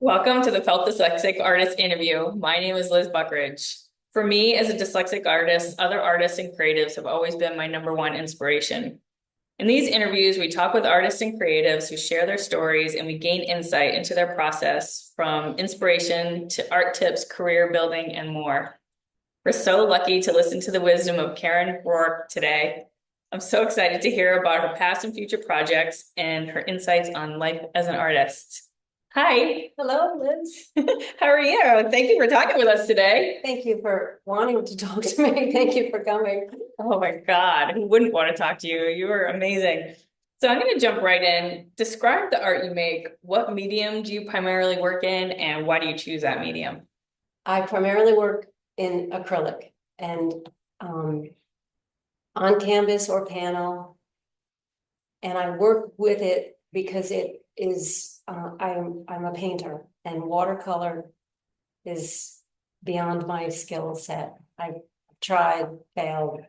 Welcome to the Felt Dyslexic Artist Interview. My name is Liz Buckridge. For me, as a dyslexic artist, other artists and creatives have always been my number one inspiration. In these interviews, we talk with artists and creatives who share their stories and we gain insight into their process from inspiration to art tips, career building, and more. We're so lucky to listen to the wisdom of Karen Roarke today. I'm so excited to hear about her past and future projects and her insights on life as an artist. Hi. Hello, Liz. How are you? Thank you for talking with us today. Thank you for wanting to talk to me. Thank you for coming. Oh my God, who wouldn't want to talk to you? You are amazing. So I'm going to jump right in. Describe the art you make. What medium do you primarily work in, and why do you choose that medium? I primarily work in acrylic and um, on canvas or panel, and I work with it because it is. I'm a painter, and watercolor is beyond my skill set. I've tried, failed.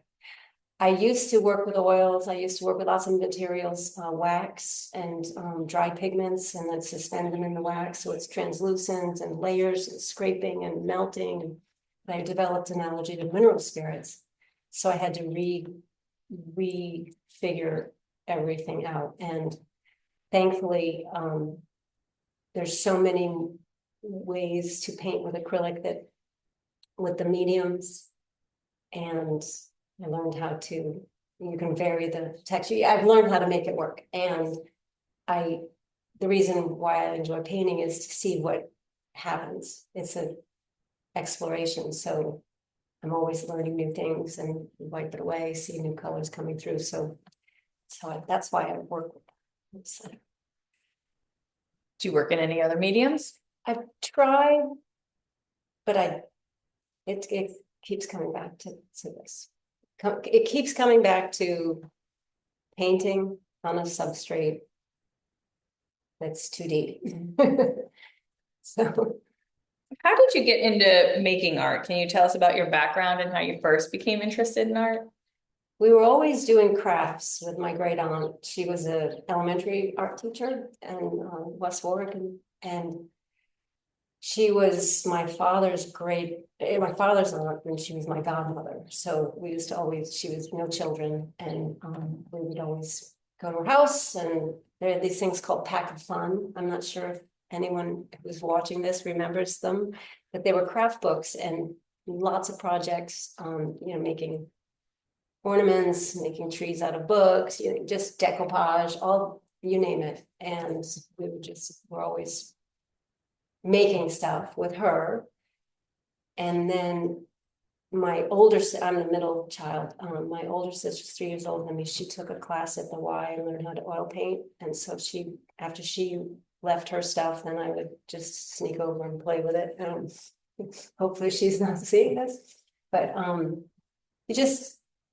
I used to work with oils. I used to work with lots of materials, wax and dry pigments, and then suspend them in the wax so it's translucent and layers and scraping and melting. And I developed an allergy to mineral spirits, so I had to refigure everything out. And thankfully, there's so many ways to paint with acrylic that with the mediums, and I learned how to, you can vary the texture. I've learned how to make it work. And the reason why I enjoy painting is to see what happens. It's an exploration. So I'm always learning new things and wipe it away, see new colors coming through. That's why I work with it. Do you work in any other mediums? I've tried, but it keeps coming back to this. It keeps coming back to painting on a substrate that's 2D. So How did you get into making art? Can you tell us about your background and how you first became interested in art? we were always doing crafts with my great aunt. She was an elementary art teacher in West Warwick, and she was my father's aunt, and she was my godmother. So we used to always, she was no children, and we would always go to her house, and there are these things called Pack of Fun. I'm not sure if anyone who's watching this remembers them, but they were craft books and lots of projects, making ornaments, making trees out of books, just decoupage, all, you name it. And we're always making stuff with her. And then I'm the middle child. My older sister's 3 years older than me. She took a class at the Y and learned how to oil paint. And so after she left her stuff, then I would just sneak over and play with it. Hopefully she's not seeing this, but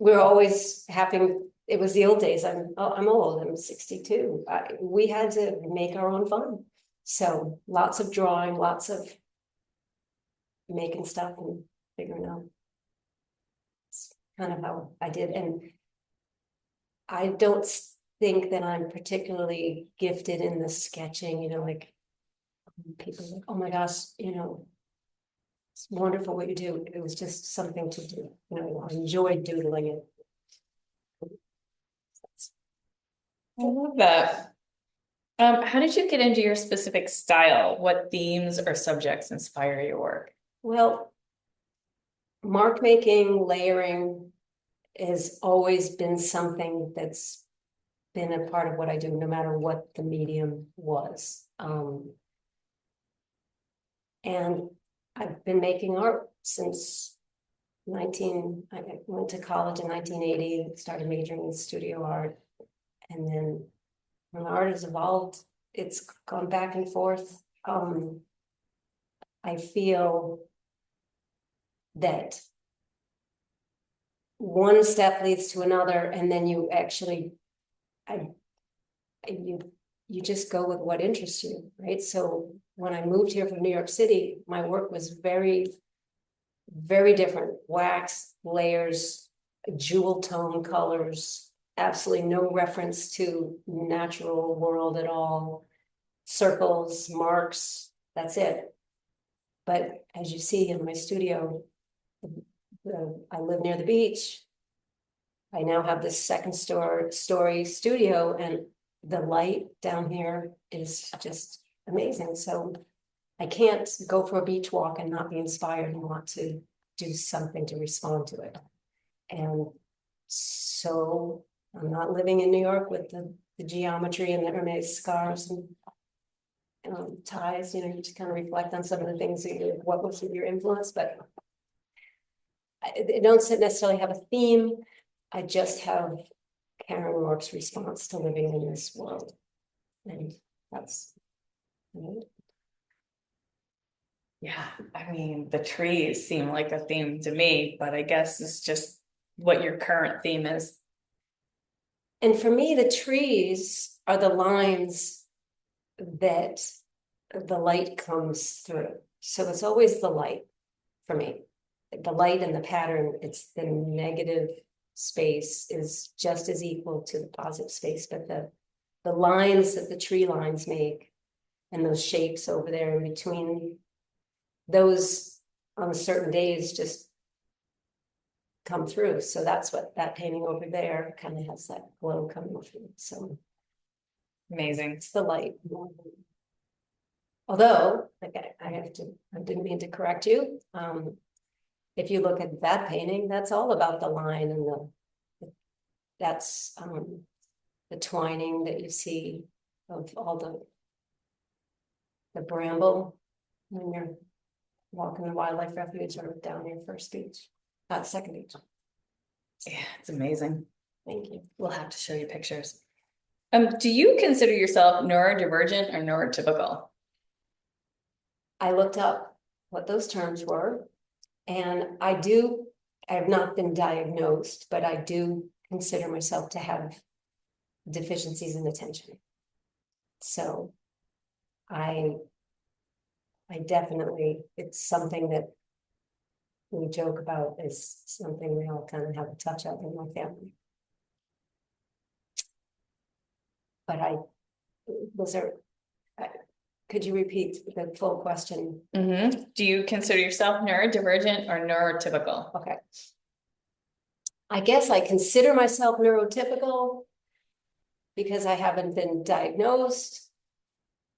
we're always having, it was the old days. I'm old, I'm 62. We had to make our own fun. So lots of drawing, lots of making stuff and figuring out. It's kind of how I did. And I don't think that I'm particularly gifted in the sketching, like people are like, oh my gosh, it's wonderful what you do. It was just something to do. I enjoyed doodling it. I love that. How did you get into your specific style? What themes or subjects inspire your work? Well, mark making, layering has always been something that's been a part of what I do, no matter what the medium was. And I've been making art since I went to college in 1980, started majoring in studio art. And then when art has evolved, it's gone back and forth. I feel that one step leads to another, and then you actually, you just go with what interests you, right? So when I moved here from New York City, my work was very, very different. Wax, layers, jewel tone colors, absolutely no reference to natural world at all. Circles, marks, that's it. But as you see in my studio, I live near the beach. I now have this second story studio, and the light down here is just amazing. So I can't go for a beach walk and not be inspired and want to do something to respond to it. And so I'm not living in New York with the geometry and the Hermes scarves and ties, you know, you just kind of reflect on some of the things that what was your influence, but I don't necessarily have a theme. I just have Karen Roarke's response to living in this world. And that's, you know. Yeah, I mean, the trees seem like a theme to me, but I guess it's just what your current theme is. And for me, the trees are the lines that the light comes through. So it's always the light for me. The light and the pattern, it's the negative space is just as equal to the positive space, but the lines that the tree lines make and those shapes over there in between, those on certain days just come through. So that's what that painting over there kind of has, that glow coming through. So Amazing. it's the light. Although, okay, I didn't mean to correct you. If you look at that painting, that's all about the line and that's the twining that you see of all the bramble when you're walking the wildlife refuge or down your first beach, second beach. Yeah, it's amazing. Thank you. We'll have to show you pictures. Do you consider yourself neurodivergent or neurotypical? I looked up what those terms were, and I have not been diagnosed, but I do consider myself to have deficiencies in attention. So I definitely, it's something that we joke about, is something we all kind of have a touch of in my family. But could you repeat the full question? Do you consider yourself neurodivergent or neurotypical? Okay. I guess I consider myself neurotypical because I haven't been diagnosed,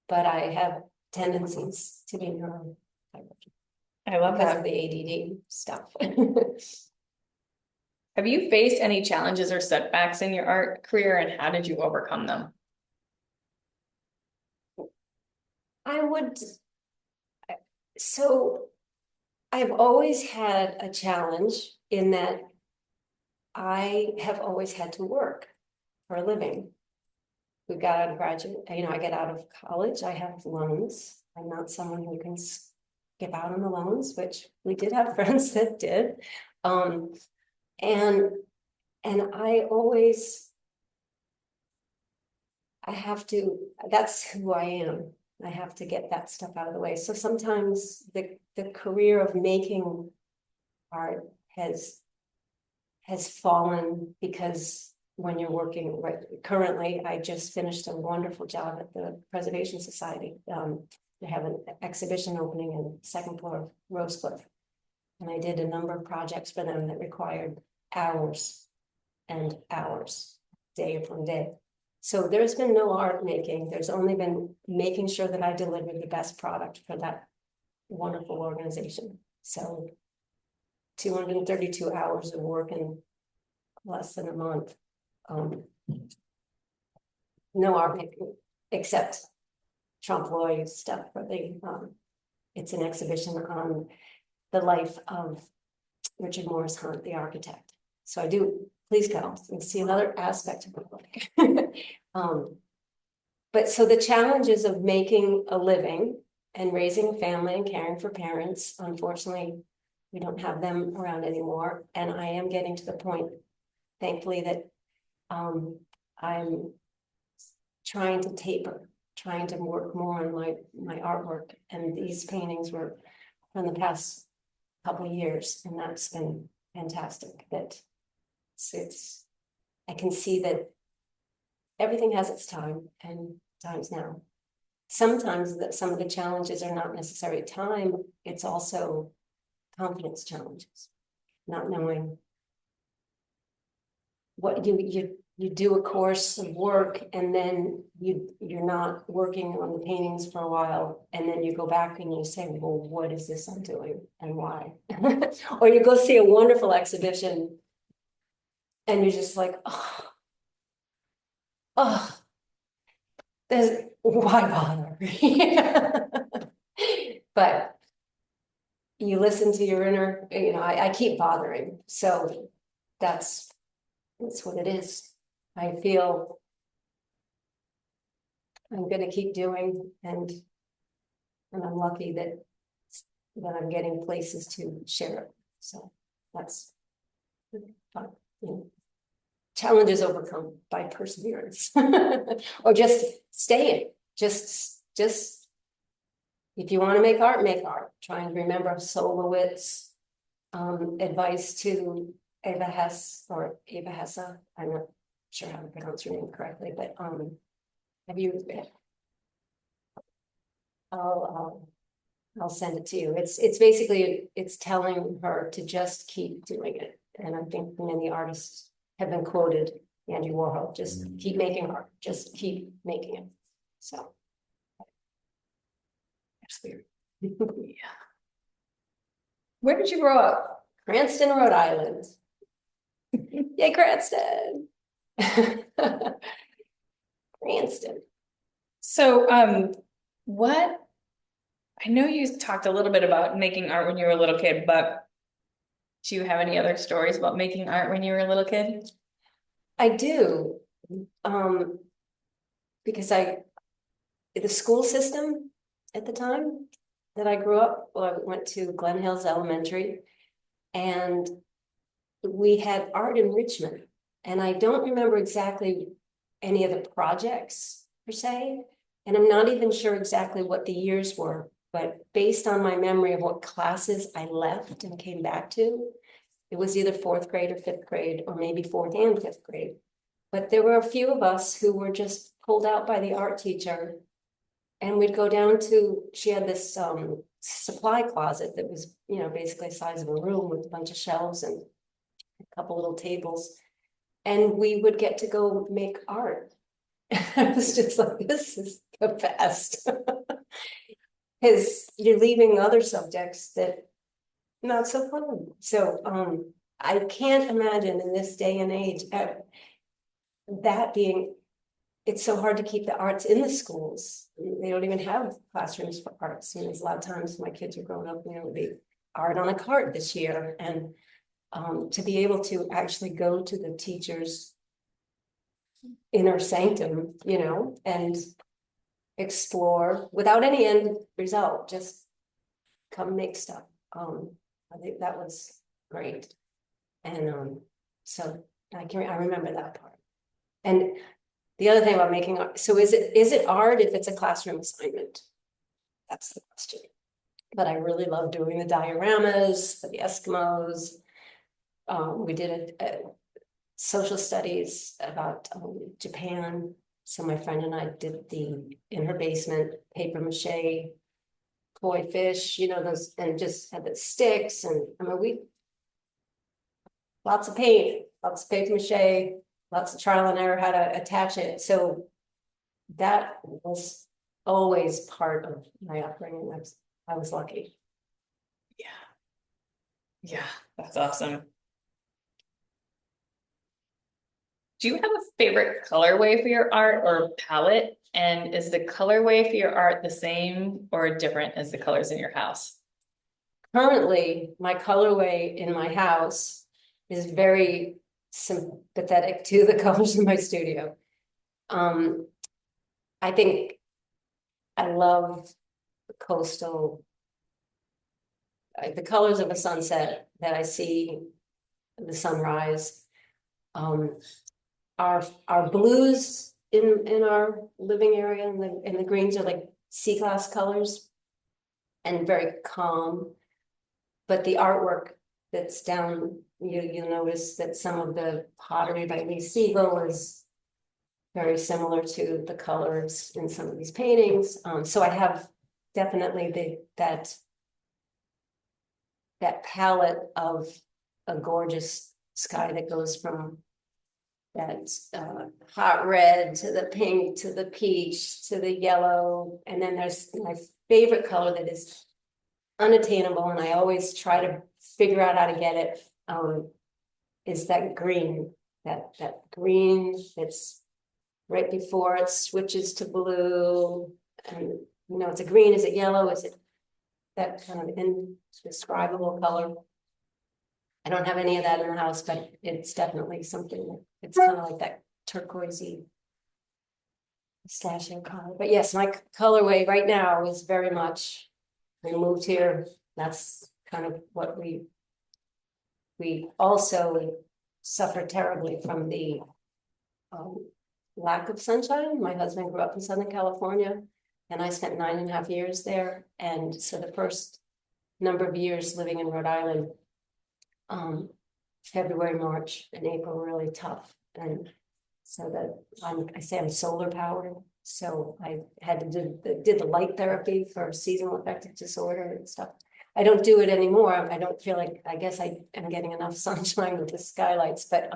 but I have tendencies to be neurotypical. I love because that. of the ADD stuff. Have you faced any challenges or setbacks in your art career, and how did you overcome them? So I've always had a challenge in that I have always had to work for a living. We got out of graduate, you know, I get out of college, I have loans. I'm not someone who can skip out on the loans, which we did have friends that did. And I have to, that's who I am. I have to get that stuff out of the way. So sometimes the career of making art has fallen because when you're working, right, currently, I just finished a wonderful job at the Preservation Society. They have an exhibition opening in the second floor of Rosecliff. And I did a number of projects for them that required hours and hours, day upon day. So there's been no art making. There's only been making sure that I delivered the best product for that wonderful organization. So 232 hours of work in less than a month. No art making, except Trump Lloyd stuff for the, it's an exhibition on the life of Richard Morris Hunt, the architect. So I do, please go and see another aspect of my work. But so the challenges of making a living and raising a family and caring for parents, unfortunately, we don't have them around anymore. And I am getting to the point, thankfully, that I'm trying to taper, trying to work more on my artwork. And these paintings were from the past couple of years, and that's been fantastic. That it's I can see that everything has its time, and time's now sometimes that some of the challenges are not necessarily time, it's also confidence challenges, not knowing what you do a course of work and then you're not working on the paintings for a while, and then you go back and you say, well, what is this I'm doing and why? Or you go see a wonderful exhibition and you're just like, oh, there's why bother? But you listen to your inner, I keep bothering, so that's what it is. I feel I'm gonna keep doing, and I'm lucky that I'm getting places to share it. So that's fun. Challenges overcome by perseverance, or just staying. Just if you want to make art, make art. Try and remember Solowitz's advice to Eva Hesse, or Eva Hesse. I'm not sure how to pronounce her name correctly, but have you? I'll send it to you. It's basically it's telling her to just keep doing it, and I think many artists have been quoted. Andy Warhol, just keep making art, just keep making it. So that's weird. Yeah. Where did you grow up? Cranston, Rhode Island. Yay, Cranston. Cranston. So, what, I know you talked a little bit about making art when you were a little kid, but do you have any other stories about making art when you were a little kid? I do. Because the school system at the time that I grew up, well, I went to Glen Hills Elementary, and we had art enrichment. And I don't remember exactly any of the projects per se, and I'm not even sure exactly what the years were, but based on my memory of what classes I left and came back to, it was either fourth grade or fifth grade, or maybe fourth and fifth grade. But there were a few of us who were just pulled out by the art teacher, and we'd go down to, she had this supply closet that was, basically the size of a room with a bunch of shelves and a couple little tables. And we would get to go make art. I was just like, this is the best. Because you're leaving other subjects that not so fun. So I can't imagine in this day and age that being, it's so hard to keep the arts in the schools. They don't even have classrooms for arts. There's a lot of times my kids are growing up, it would be art on a cart this year. And to be able to actually go to the teacher's inner sanctum, and explore without any end result, just come make stuff. I think that was great. And so I remember that part. And the other thing about making art, so is it art if it's a classroom assignment? That's the question. But I really love doing the dioramas for the Eskimos. We did a social studies about Japan. So my friend and I did in her basement, paper mache, koi fish, those, and just had the sticks. And I mean, lots of paint, lots of paper mache, lots of trial and error how to attach it. So that was always part of my upbringing. I was lucky. Yeah. Yeah, that's awesome. Do you have a favorite colorway for your art or palette? And is the colorway for your art the same or different as the colors in your house? Currently, my colorway in my house is very sympathetic to the colors in my studio. I think I love the coastal, the colors of a sunset that I see, the sunrise. Our blues in our living area and the greens are like sea glass colors and very calm. But the artwork that's down, you'll notice that some of the pottery by Lee Siegel is very similar to the colors in some of these paintings. So I have definitely that palette of a gorgeous sky that goes from that hot red to the pink to the peach to the yellow. And then there's my favorite color that is unattainable, and I always try to figure out how to get it, is that green, that green that's right before it switches to blue. And it's a green, is it yellow, is it that kind of indescribable color? I don't have any of that in the house, but it's definitely something it's kind of like that turquoisey pistachio color. But yes, my colorway right now is very much, we moved here, that's kind of what we also suffer terribly from the lack of sunshine. My husband grew up in Southern California, and I spent 9.5 years there. And so the first number of years living in Rhode Island, February, March, and April were really tough. And so that I say I'm solar powered. So I had to did the light therapy for seasonal affective disorder and stuff. I don't do it anymore. I don't feel like, I guess I am getting enough sunshine with the skylights, but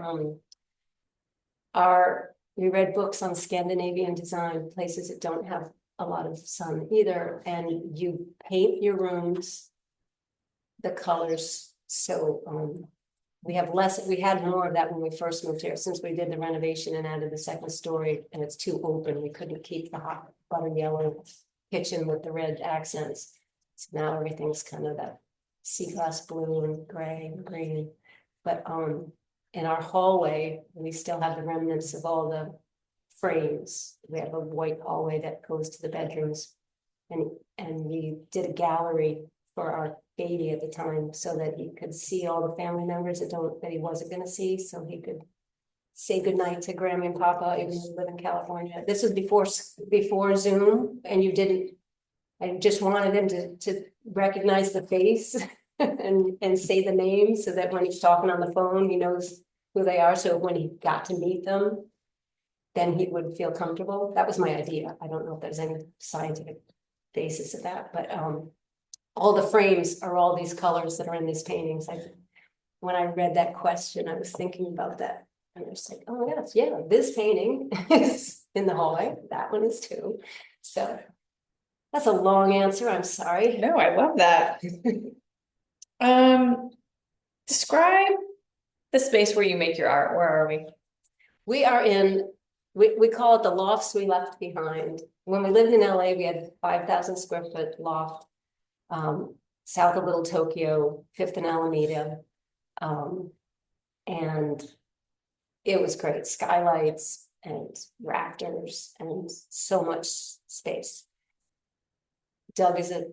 we read books on Scandinavian design, places that don't have a lot of sun either, and you paint your rooms the colors. So we have less, we had more of that when we first moved here. Since we did the renovation and added the second story, and it's too open, we couldn't keep the hot butter yellow kitchen with the red accents. So now everything's kind of that sea glass blue and gray and green. But in our hallway, we still have the remnants of all the frames. We have a white hallway that goes to the bedrooms, and we did a gallery for our baby at the time so that he could see all the family members that he wasn't going to see, so he could say goodnight to Grammy and Papa, even though we live in California. This was before Zoom, and I just wanted him to recognize the face and say the name, so that when he's talking on the phone, he knows who they are. So when he got to meet them, then he would feel comfortable. That was my idea. I don't know if there's any scientific basis of that, but all the frames are all these colors that are in these paintings. When I read that question, I was thinking about that. And I was like, oh yes, yeah, this painting is in the hallway. That one is too. So that's a long answer. I'm sorry. No, I love that. Describe the space where you make your art. Where are we? We are in, we call it the lofts we left behind. When we lived in LA, we had 5,000 square foot loft, south of Little Tokyo, Fifth and Alameda. And it was great. Skylights and rafters and so much space. Doug is a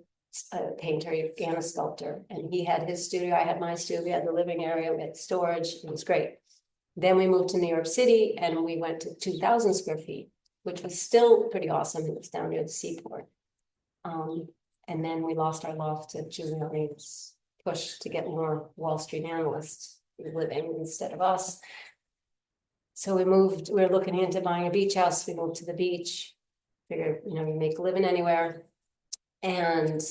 painter and a sculptor, and he had his studio. I had my studio. We had the living area, we had storage. It was great. Then we moved to New York City, and we went to 2,000 square feet, which was still pretty awesome. It was down near the seaport. And then we lost our loft to Giuliani's push to get more Wall Street analysts living instead of us. So we moved. We were looking into buying a beach house. We moved to the beach. Figured, you make a living anywhere. And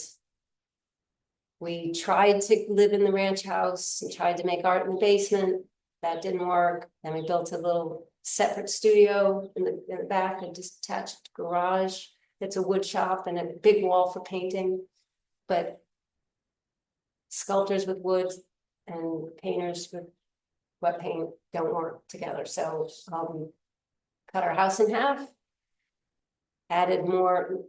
we tried to live in the ranch house and tried to make art in the basement. That didn't work. Then we built a little separate studio in the back, a detached garage. It's a wood shop and a big wall for painting. But sculptors with wood and painters with wet paint don't work together. So cut our house in half, added more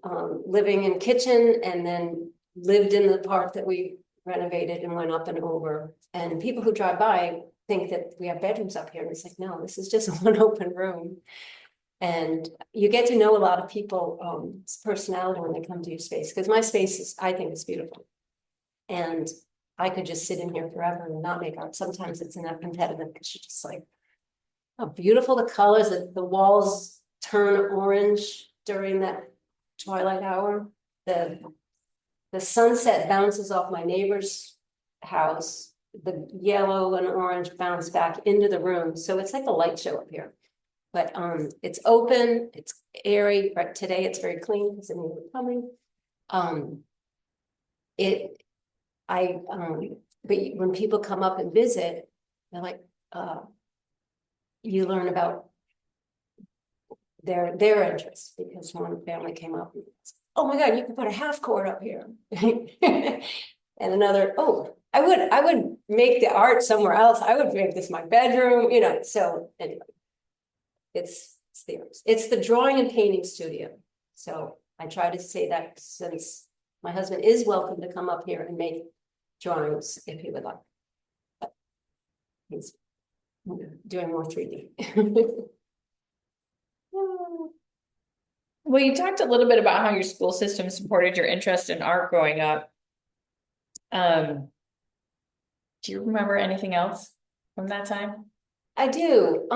living and kitchen, and then lived in the part that we renovated and went up and over. And people who drive by think that we have bedrooms up here. And it's like, no, this is just one open room. And you get to know a lot of people's personality when they come to your space. Because my space is, I think it's beautiful. And I could just sit in here forever and not make art. Sometimes it's enough competitive because you're just like, how beautiful the colors, the walls turn orange during that twilight hour. The sunset bounces off my neighbor's house. The yellow and orange bounce back into the room. So it's like a light show up here. But it's open, it's airy, but today it's very clean because we're coming. It, but when people come up and visit, they're like, you learn about their interests, because one family came up and, oh my God, you could put a half court up here. And another, oh, I would make the art somewhere else. I would make this my bedroom, you know, so anyway. It's the arts. It's the drawing and painting studio. So I try to say that, since my husband is welcome to come up here and make drawings if he would like. But he's doing more 3D. Well, you talked a little bit about how your school system supported your interest in art growing up. Do you remember anything else from that time? I do.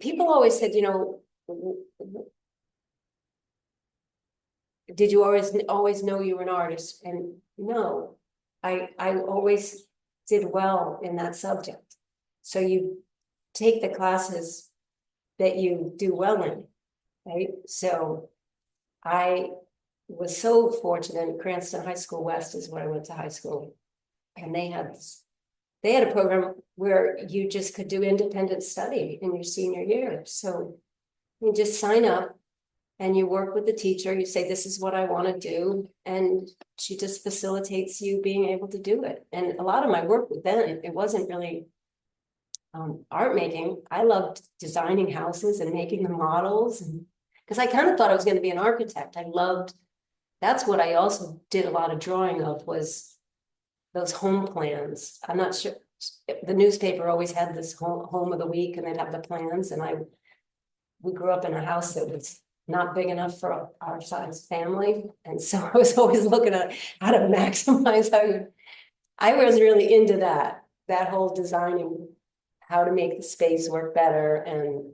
People always said, you know, did you always know you were an artist? And no, I always did well in that subject. So you take the classes that you do well in, right? So I was so fortunate. Cranston High School West is where I went to high school, and they had a program where you just could do independent study in your senior year. So you just sign up and you work with the teacher. You say, this is what I want to do. And she just facilitates you being able to do it. And a lot of my work then, it wasn't really art making. I loved designing houses and making the models. And because I kind of thought I was going to be an architect. That's what I also did a lot of drawing of, was those home plans. I'm not sure, the newspaper always had this home of the week, and they'd have the plans. And we grew up in a house that was not big enough for our size family. And so I was always looking at how to maximize I was really into that whole designing, how to make the space work better, and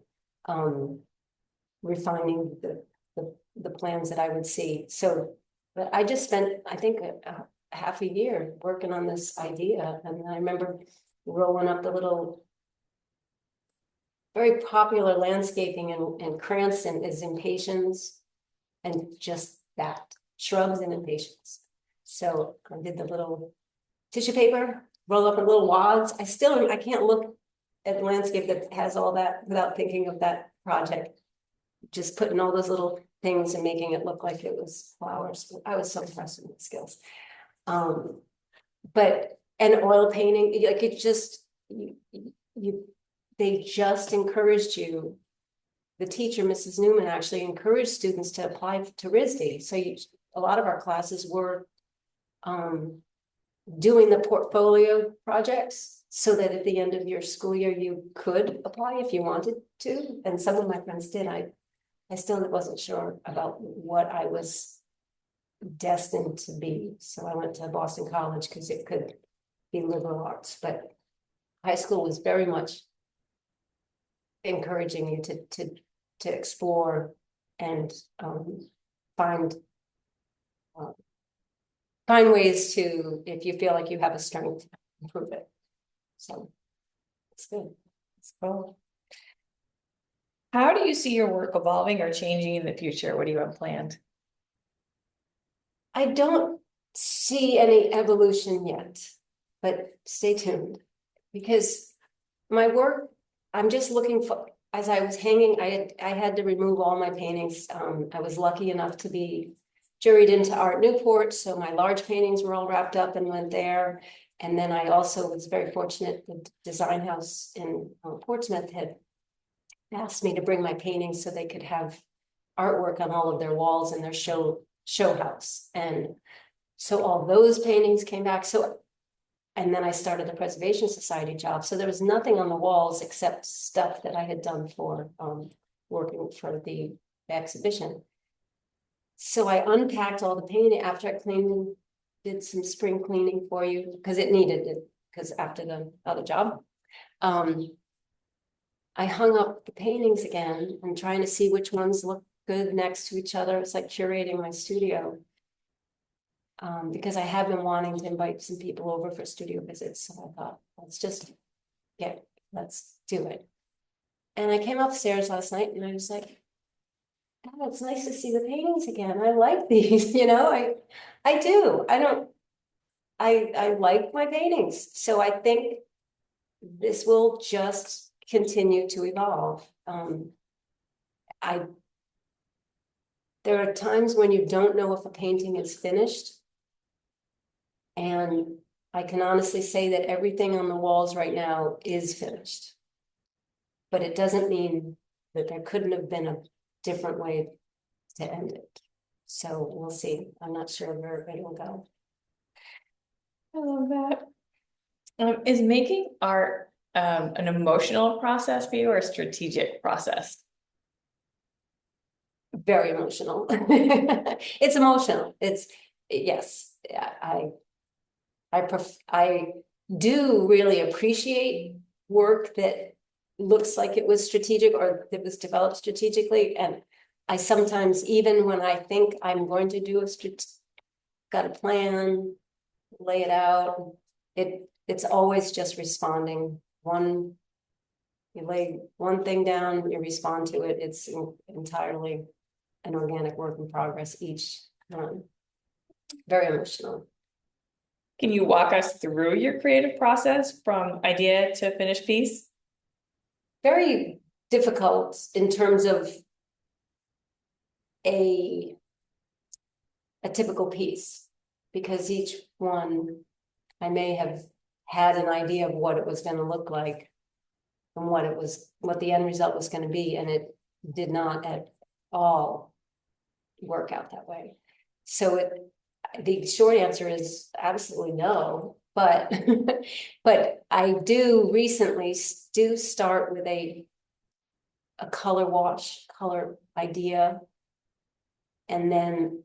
refining the plans that I would see. So, but I just spent, I think, half a year working on this idea. And I remember rolling up the little, very popular landscaping in Cranston is impatiens, and just that, shrubs and impatiens. So I did the little tissue paper, roll up in little wads. I can't look at a landscape that has all that without thinking of that project. Just putting all those little things and making it look like it was flowers. I was so impressed with the skills. But and oil painting, like it just they just encouraged you. The teacher, Mrs. Newman, actually encouraged students to apply to RISD. So a lot of our classes were doing the portfolio projects, so that at the end of your school year you could apply if you wanted to. And some of my friends did. I still wasn't sure about what I was destined to be. So I went to Boston College because it could be liberal arts, but high school was very much encouraging you to explore and find ways to, if you feel like you have a strength, improve it. So it's good. It's cool. How do you see your work evolving or changing in the future? What do you have planned? I don't see any evolution yet, but stay tuned, because my work, I'm just looking for, as I was hanging, I had to remove all my paintings. I was lucky enough to be juried into Art Newport, so my large paintings were all wrapped up and went there. And then I also was very fortunate, the design house in Portsmouth had asked me to bring my paintings so they could have artwork on all of their walls in their show house. And so all those paintings came back. So, and then I started the Preservation Society job. So there was nothing on the walls except stuff that I had done for working for the exhibition. So I unpacked all the painting after I cleaned, did some spring cleaning for you because it needed it, because after the other job. I hung up the paintings again and trying to see which ones look good next to each other. It's like curating my studio. Because I have been wanting to invite some people over for studio visits. So I thought, let's just get let's do it. And I came upstairs last night and I was like, oh, it's nice to see the paintings again. I like these, I do. I like my paintings. So I think this will just continue to evolve. I there are times when you don't know if a painting is finished. And I can honestly say that everything on the walls right now is finished. But it doesn't mean that there couldn't have been a different way to end it. So we'll see. I'm not sure where it will go. I love that. Is making art an emotional process for you or a strategic process? Very emotional. It's emotional. Yes. I do really appreciate work that looks like it was strategic or that was developed strategically. And I sometimes, even when I think I'm going to do got a plan, lay it out, it's always just responding. You lay one thing down, you respond to it. It's entirely an organic work in progress each time. Very emotional. Can you walk us through your creative process from idea to finished piece? Very difficult in terms of a typical piece, because each one I may have had an idea of what it was going to look like and what the end result was going to be, and it did not at all work out that way. So the short answer is absolutely no, but but I do recently start with a color idea and then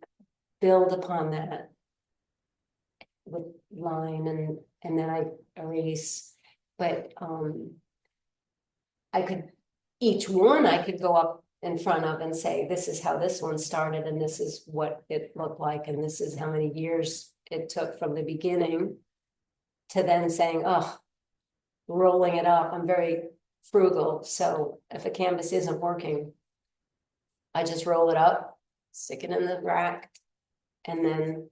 build upon that with line and then I erase. But each one I could go up in front of and say, this is how this one started, and this is what it looked like, and this is how many years it took from the beginning to then saying, oh, rolling it up. I'm very frugal. So if a canvas isn't working, I just roll it up, stick it in the rack, and then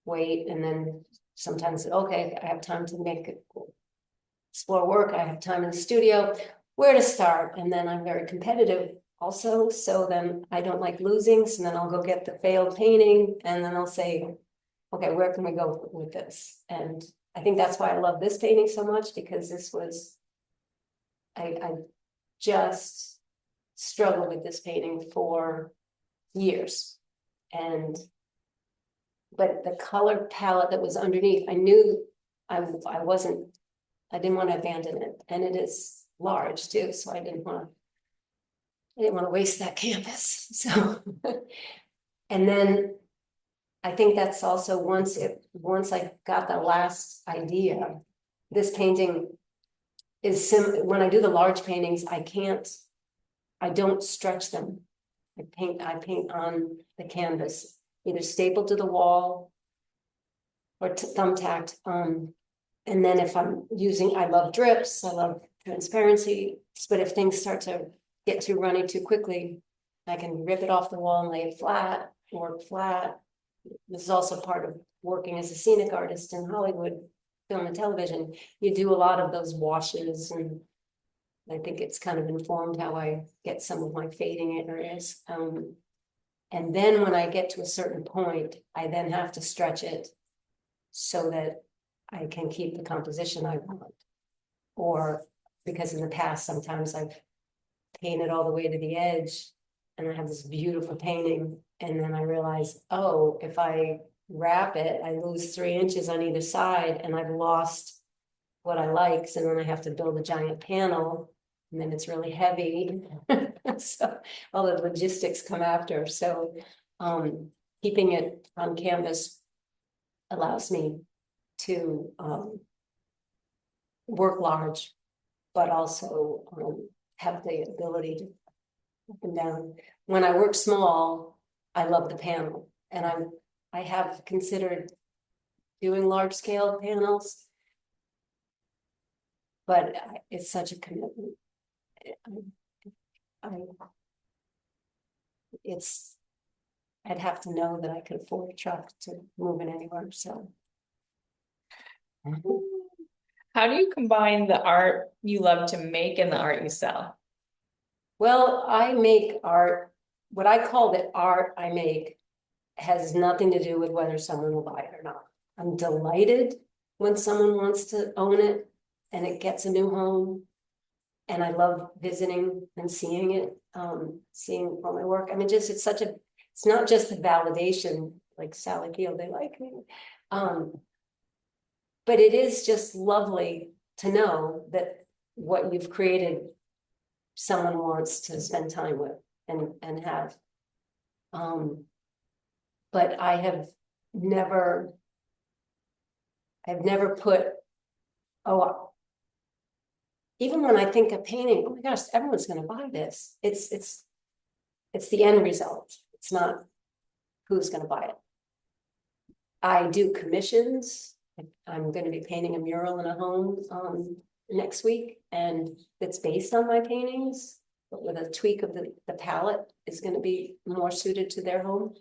wait. And then sometimes, okay, I have time to explore work. I have time in the studio, where to start. And then I'm very competitive also. So then I don't like losing. So then I'll go get the failed painting and then I'll say, okay, where can we go with this? And I think that's why I love this painting so much, because this was, I just struggled with this painting for years. But the color palette that was underneath, I knew I didn't want to abandon it. And it is large too. So I didn't want to waste that canvas. So, and then I think that's also once I got the last idea, this painting is when I do the large paintings, I don't stretch them. I paint on the canvas, either stapled to the wall or thumbtacked. And then if I'm I love drips, I love transparency, but if things start to get too runny too quickly, I can rip it off the wall and lay it flat, work flat. This is also part of working as a scenic artist in Hollywood, film and television. You do a lot of those washes, and I think it's kind of informed how I get some of my fading areas. And then when I get to a certain point, I then have to stretch it so that I can keep the composition I want. Or because in the past, sometimes I've painted all the way to the edge and I have this beautiful painting. And then I realize, oh, if I wrap it, I lose 3 inches on either side and I've lost what I like. So then I have to build a giant panel and then it's really heavy. So all the logistics come after. So keeping it on canvas allows me to work large, but also have the ability to up and down. When I work small, I love the panel, and I have considered doing large scale panels. but it's such a commitment. I, it's, I'd have to know that I could afford a truck to move it anywhere, so. How do you combine the art you love to make and the art you sell? Well, I make art, what I call the art I make has nothing to do with whether someone will buy it or not. I'm delighted when someone wants to own it and it gets a new home. And I love visiting and seeing it, seeing all my work. I mean, just it's such a, it's not just the validation, like Sally Field, they like me. But it is just lovely to know that what you've created, someone wants to spend time with and have. But I've never put, oh, even when I think of painting, oh my gosh, everyone's going to buy this. It's the end result. It's not who's going to buy it. I do commissions. I'm going to be painting a mural in a home next week, and it's based on my paintings, but with a tweak of the palette is going to be more suited to their home.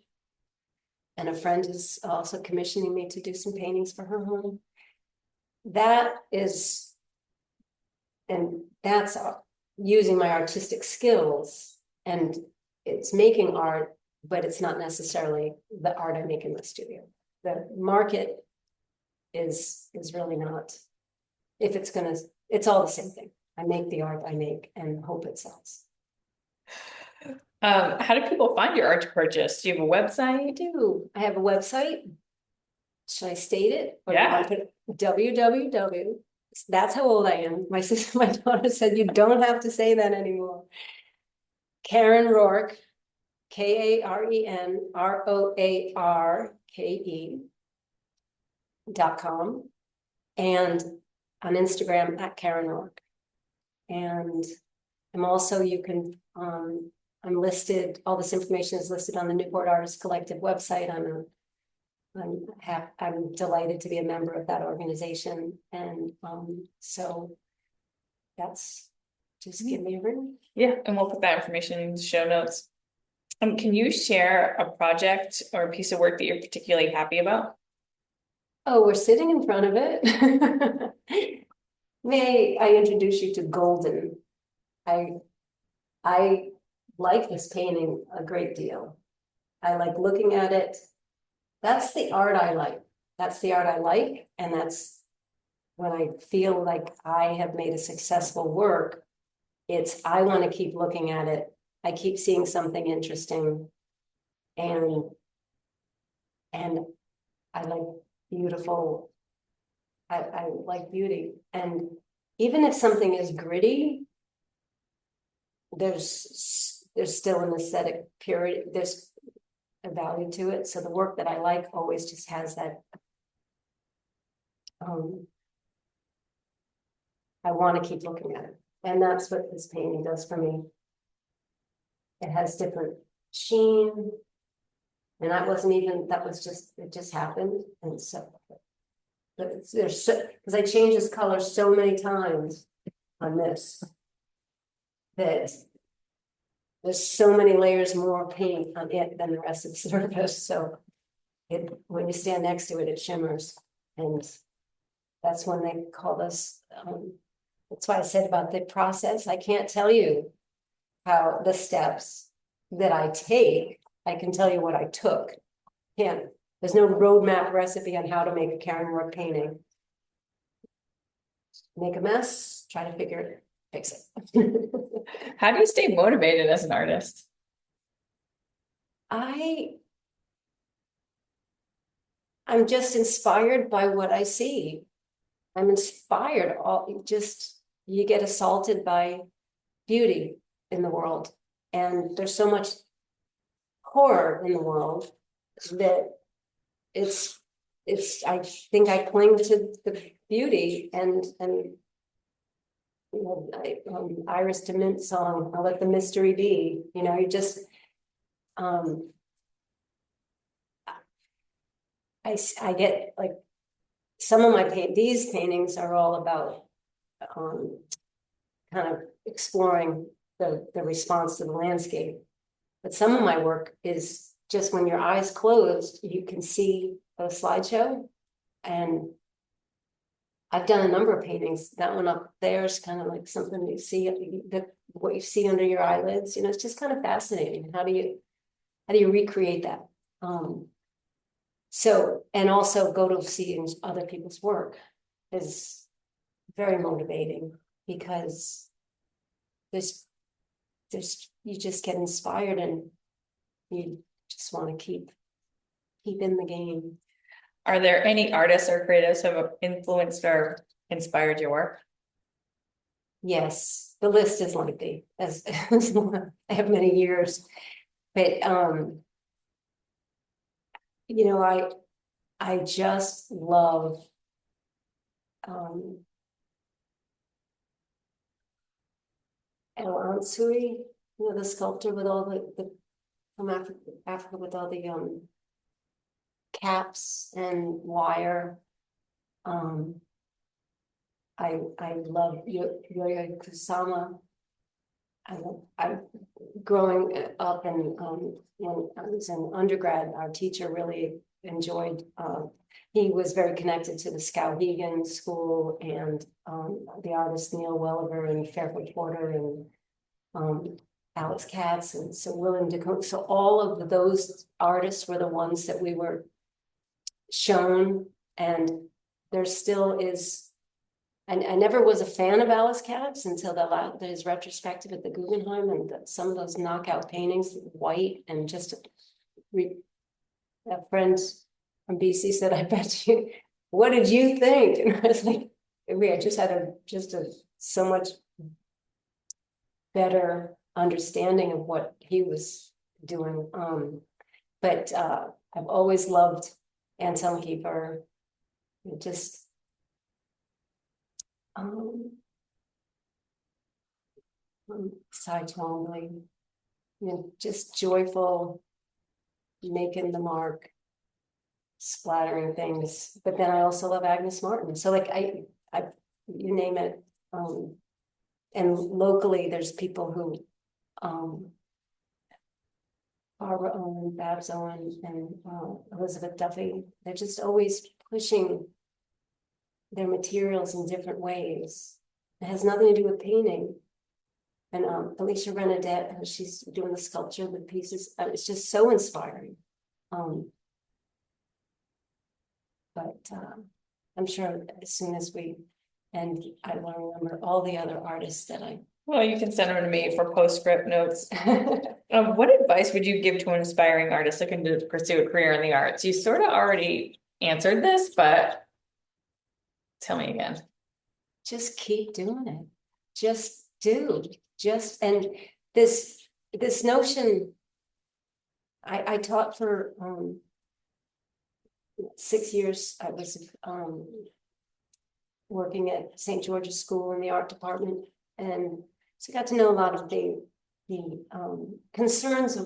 And a friend is also commissioning me to do some paintings for her home. That is, and that's using my artistic skills, and it's making art, but it's not necessarily the art I make in the studio. The market is really not, if it's gonna, it's all the same thing. I make the art I make and hope it sells. How do people find your art to purchase? Do you have a website? I do. I have a website. Should I state it? Or Yeah. do I put www? That's how old I am. My sister, my daughter said, you don't have to say that anymore. Karen Roarke, KarenRoarke.com, and on Instagram at Karen Roarke. And I'm also, you can, I'm listed, all this information is listed on the Newport Artists Collective website. I'm delighted to be a member of that organization. And so that's, just give me a ring. Yeah, and we'll put that information in the show notes. Can you share a project or a piece of work that you're particularly happy about? Oh, we're sitting in front of it. May I introduce you to Golden? I like this painting a great deal. I like looking at it. That's the art I like. That's the art I like. And that's when I feel like I have made a successful work. It's, I want to keep looking at it. I keep seeing something interesting. And I like beautiful. I like beauty. And even if something is gritty, there's still an aesthetic purity. There's a value to it. So the work that I like always just has that. I want to keep looking at it. And that's what this painting does for me. It has different sheen. And that wasn't even, that was just, it just happened. And so, but it's, there's so, because I changed this color so many times on this, that there's so many layers more paint on it than the rest of the surface. So it, when you stand next to it, it shimmers. And that's when they call this, that's why I said about the process. I can't tell you how the steps that I take. I can tell you what I took. Can't, there's no roadmap recipe on how to make a Karen Roarke painting. Make a mess, try to figure it, fix it. How do you stay motivated as an artist? I'm just inspired by what I see. I'm inspired, you get assaulted by beauty in the world. And there's so much horror in the world that I think I cling to the beauty and you know, Iris DeMint song, I'll let the mystery be, you know, you just, I get like, some of my these paintings are all about kind of exploring the response to the landscape. But some of my work is just when your eyes closed, you can see a slideshow. And I've done a number of paintings. That one up there is kind of like something you see, what you see under your eyelids. It's just kind of fascinating. How do you recreate that? So, and also go to see other people's work is very motivating, because there's you just get inspired, and you just want to keep in the game. Are there any artists or creatives who have influenced or inspired your work? Yes, the list is lengthy, as I have many years, but I just love El Ansui, the sculptor with all the from Africa with all the caps and wire. I love Yo-Yo Kusama. I growing up, and when I was in undergrad, our teacher really enjoyed. He was very connected to the Skowhegan School, and the artists Neil Welliver and Fairfield Porter and Alex Katz and so William DeCote. So all of those artists were the ones that we were shown, and there still is. I never was a fan of Alice Katz until his retrospective at the Guggenheim, and some of those knockout paintings, white, and just a friend from BC said, "I bet you, what did you think?" And I was like, I just had a so much better understanding of what he was doing. But I've always loved Anselm Kiefer. Just Cy Twombly, just joyful, making the mark, splattering things. But then I also love Agnes Martin. So like I you name it. And locally there's people who Barbara Owen, Babs Owen, and Elizabeth Duffy. They're just always pushing their materials in different ways. It has nothing to do with painting. And Alicia Renadette, she's doing the sculpture with pieces. It's just so inspiring. But I'm sure as soon as we end, I will remember all the other artists that I. Well, you can send them to me for postscript notes. What advice would you give to an aspiring artist looking to pursue a career in the arts? You sort of already answered this, but tell me again. Just keep doing it. Just do. And this notion, I taught for 6 years. I was working at St. George's School in the art department, and so I got to know a lot of the concerns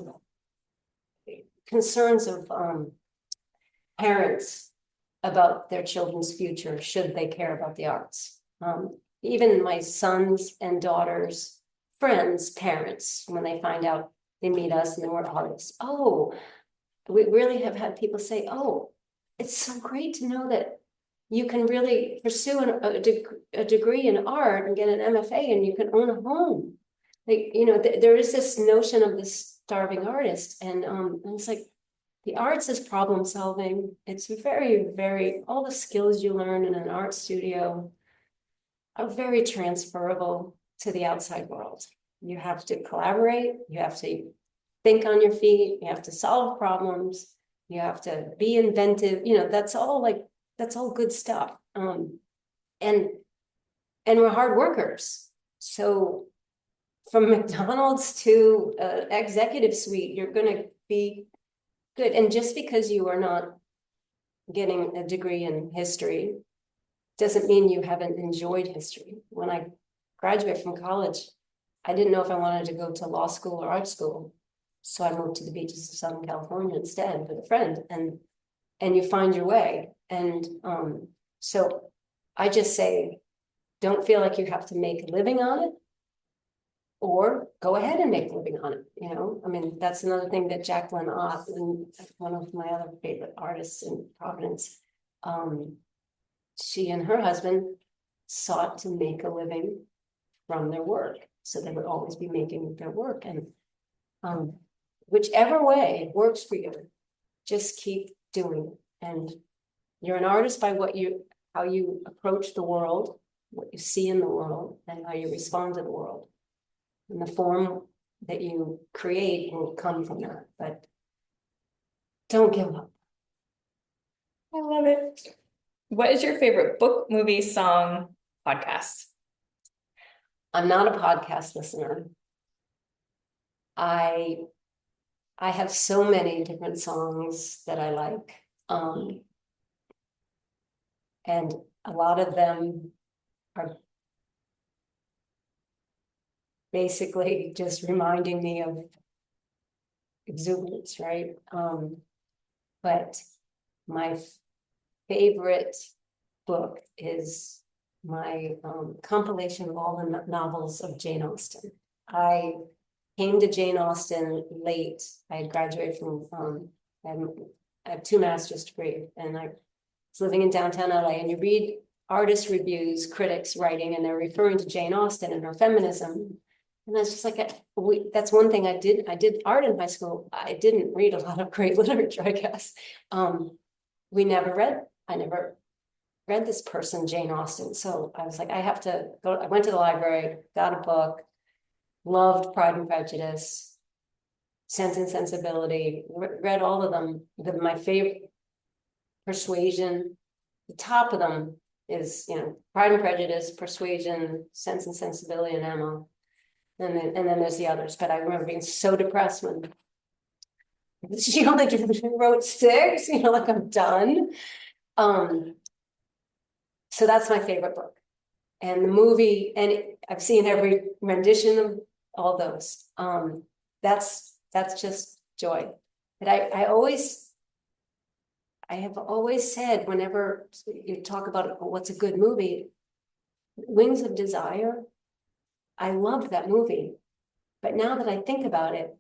of parents about their children's future, should they care about the arts. Even my sons and daughters' friends' parents, when they find out, they meet us and they weren't artists. Oh, we really have had people say, "Oh, it's so great to know that you can really pursue a degree in art and get an MFA, and you can own a home." Like, there is this notion of the starving artist, and it's like, the arts is problem solving. It's very, very, all the skills you learn in an art studio are very transferable to the outside world. You have to collaborate, you have to think on your feet, you have to solve problems, you have to be inventive, that's all good stuff. And we're hard workers. So from McDonald's to executive suite, you're gonna be good. And just because you are not getting a degree in history doesn't mean you haven't enjoyed history. When I graduated from college, I didn't know if I wanted to go to law school or art school. So I moved to the beaches of Southern California instead with a friend, and you find your way. And so I just say, don't feel like you have to make a living on it, or go ahead and make a living on it, you know? I mean, that's another thing that Jacqueline Ott, and one of my other favorite artists in Providence, she and her husband sought to make a living from their work. So they would always be making their work, and whichever way works for you, just keep doing it. And you're an artist by how you approach the world, what you see in the world, and how you respond to the world. And the form that you create will come from that, but don't give up. I love it. What is your favorite book, movie, song, podcast? I'm not a podcast listener. I have so many different songs that I like. And a lot of them are basically just reminding me of exuberance, right? But my favorite book is my compilation of all the novels of Jane Austen. I came to Jane Austen late. I had graduated from, I have 2 master's degrees, and I was living in downtown LA, and you read artist reviews, critics writing, and they're referring to Jane Austen and her feminism. And that's just like, that's one thing I did. I did art in high school. I didn't read a lot of great literature, I guess. I never read this person, Jane Austen. So I was like, I have to go. I went to the library, got a book, loved Pride and Prejudice, Sense and Sensibility, read all of them. My favorite, Persuasion, the top of them is, Pride and Prejudice, Persuasion, Sense and Sensibility, and Emma. And then there's the others. But I remember being so depressed when she only wrote 6, like I'm done. So that's my favorite book. And the movie, and I've seen every rendition of all those. That's just joy. But I have always said, whenever you talk about what's a good movie, Wings of Desire, I loved that movie. But now that I think about it,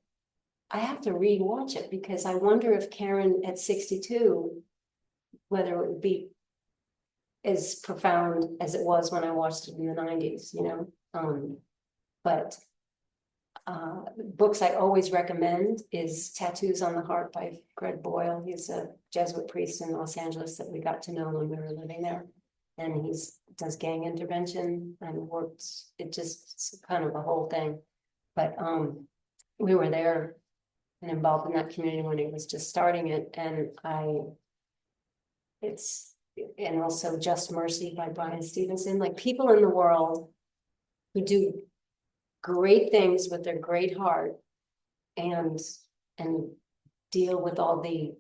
I have to re-watch it, because I wonder if Karen at 62, whether it would be as profound as it was when I watched it in the 90s, But books I always recommend is Tattoos on the Heart by Greg Boyle. He's a Jesuit priest in Los Angeles that we got to know when we were living there. And he does gang intervention and works, it's kind of a whole thing. But we were there and involved in that community when he was just starting it. And and also Just Mercy by Brian Stevenson, like people in the world who do great things with their great heart and deal with all the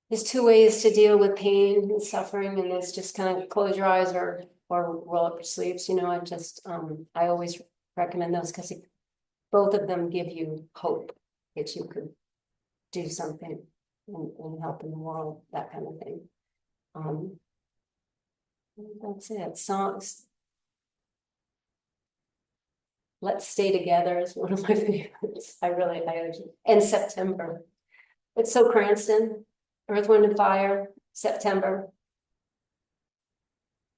there's 2 ways to deal with pain and suffering, and it's just kind of close your eyes or roll up your sleeves. I always recommend those, because both of them give you hope that you could do something and help in the world, that kind of thing. That's it. Songs. Let's Stay Together is one of my favorites. And September. It's so Cranston. Earth, Wind, and Fire, September.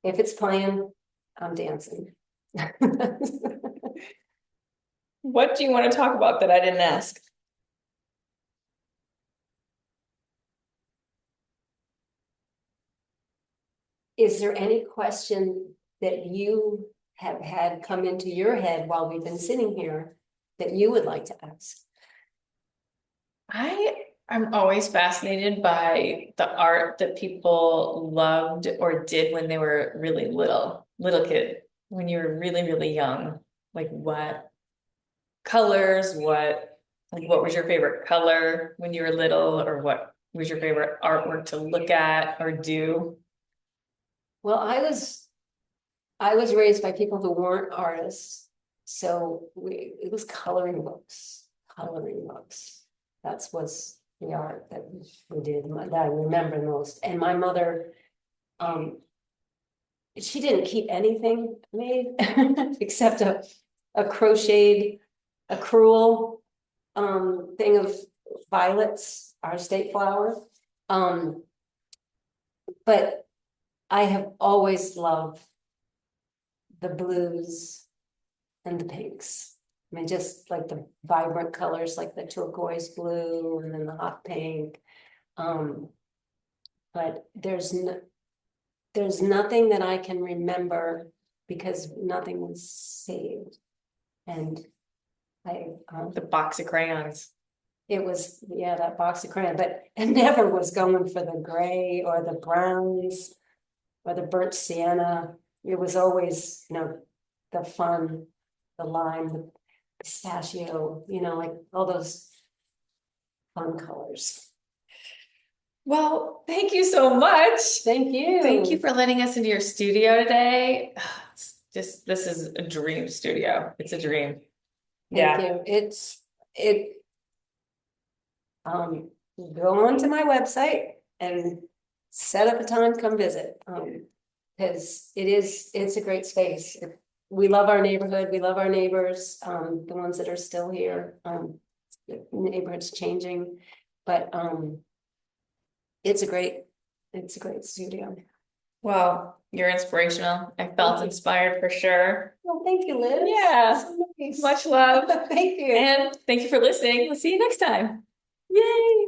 If it's playing, I'm dancing. What do you want to talk about that I didn't ask? Is there any question that you have had come into your head while we've been sitting here that you would like to ask? I'm always fascinated by the art that people loved or did when they were really little kid, when you were really, really young. Like what colors, what was your favorite color when you were little, or what was your favorite artwork to look at or do? Well, I was raised by people who weren't artists, so it was coloring books. That was the art that we did, that I remember most. And my mother She didn't keep anything made except a crocheted, a crewel thing of violets, our state flower. But I have always loved the blues and the pinks. I mean, just like the vibrant colors, like the turquoise blue and then the hot pink. But there's nothing that I can remember because nothing was saved. And The box of crayons. it was, yeah, that box of crayon, but it never was going for the gray or the browns or the burnt sienna. It was always, the fun, the lime, the pistachio, like all those fun colors. Well, thank you so much. Thank you. Thank you for letting us into your studio today. This is a dream studio. It's a dream. Thank you. Go onto my website and set up a time to come visit. Because it's a great space. We love our neighborhood, we love our neighbors, the ones that are still here. The neighborhood's changing, but it's a great studio. Well, you're inspirational. I felt inspired for sure. Well, thank you, Liz. Yeah. So nice. Much love. Thank you. And thank you for listening. We'll see you next time. Yay.